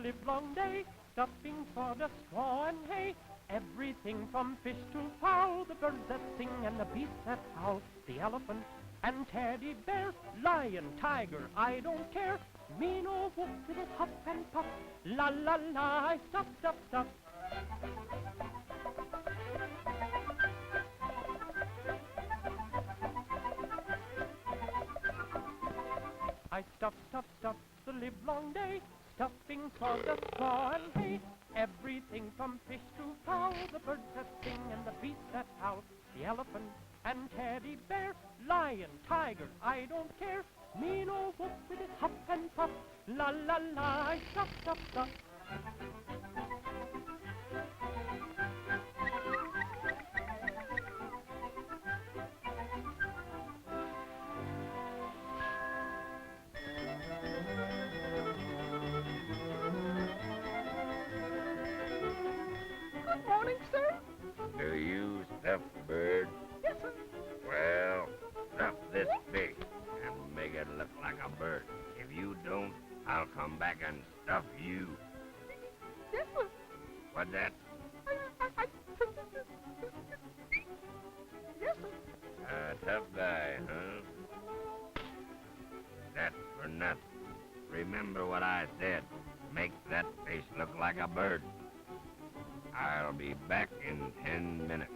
livelong day, stuffing sawdust, straw, and hay. Everything from fish to fowl, the birds that sing and the beasts that howl, the elephant and teddy bear, lion, tiger, I don't care. Mean old wolf with his huff and puff, la la la, I stuff, stuff, stuff. I stuff, stuff, stuff the livelong day, stuffing sawdust, straw, and hay. Everything from fish to fowl, the birds that sing and the beasts that howl, the elephant and teddy bear, lion, tiger, I don't care. Mean old wolf with his huff and puff, la la la, I stuff, stuff, stuff. Good morning, sir. Do you stuff birds? Yes, sir. Well, stuff this big and make it look like a bird. If you don't, I'll come back and stuff you. Yes, sir. What's that? I yes, sir. Tough guy, huh? That's for nothing. Remember what I said. Make that face look like a bird. I'll be back in 10 minutes.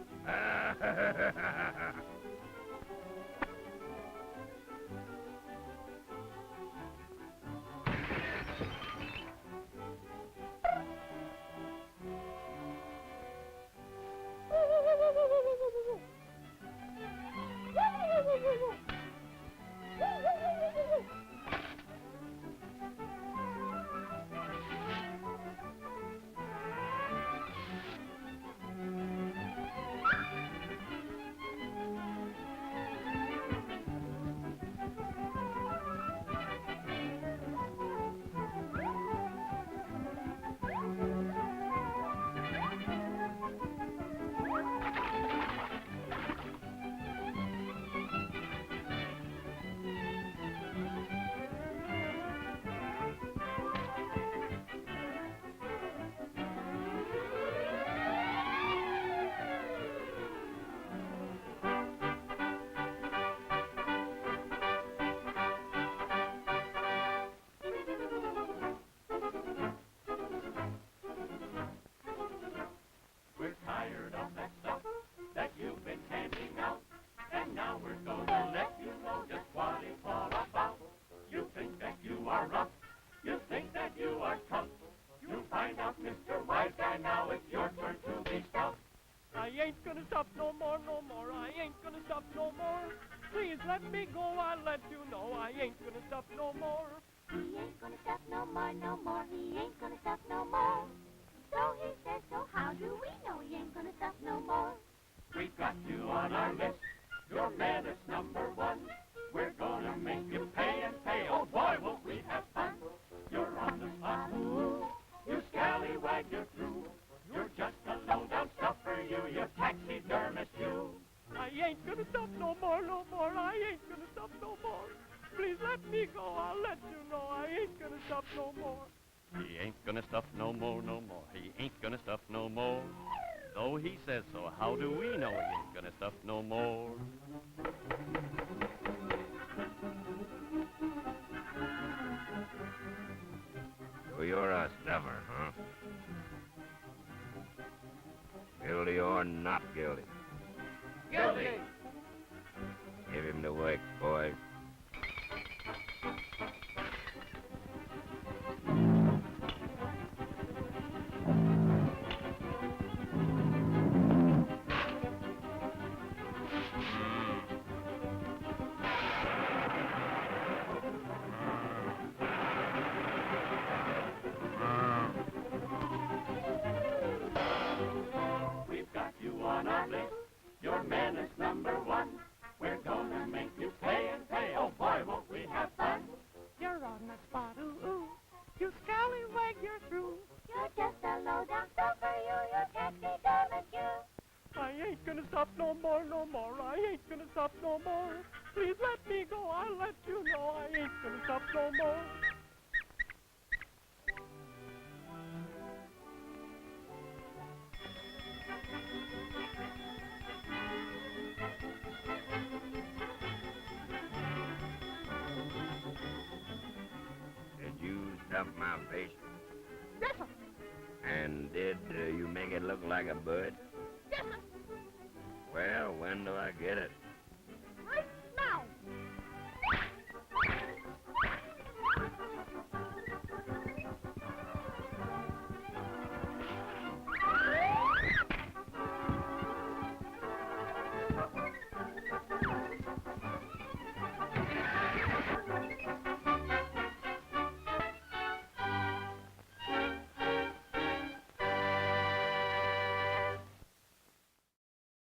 We're tired of that stuff that you've been handing out, and now we're gonna let you know just what it's all about. You think that you are rough, you think that you are tough. You find out, Mr. Wise Guy, now it's your turn to be stuffed. I ain't gonna stuff no more, no more. I ain't gonna stuff no more. Please let me go, I'll let you know I ain't gonna stuff no more. He ain't gonna stuff no more, no more. He ain't gonna stuff no more. So he says, so how do we know he ain't gonna stuff no more? We've got you on our list. You're menace number one. We're gonna make you pay and pay. Oh boy, won't we have fun. You're on the spot. Ooh, you scallywag, you're through. You're just a low-down stuffer, you taxidermist, you. I ain't gonna stuff no more, no more. I ain't gonna stuff no more. Please let me go, I'll let you know I ain't gonna stuff no more. He ain't gonna stuff no more, no more. He ain't gonna stuff no more. Though he says so, how do we know he ain't gonna stuff no more? So you're a stuffer, huh? Guilty or not guilty? Guilty! Give him the works, boys. We've got you on our list. You're menace number one. We're gonna make you pay and pay. Oh boy, won't we have fun. You're on the spot, ooh, ooh. You scallywag, you're through. You're just a low-down stuffer, you taxidermist, you. I ain't gonna stop no more, no more. I ain't gonna stop no more. Please let me go, I'll let you know I ain't gonna stop no more. stuff my face? Yes, sir. And did you make it look like a bird? Yes, sir. Well, when do I get it?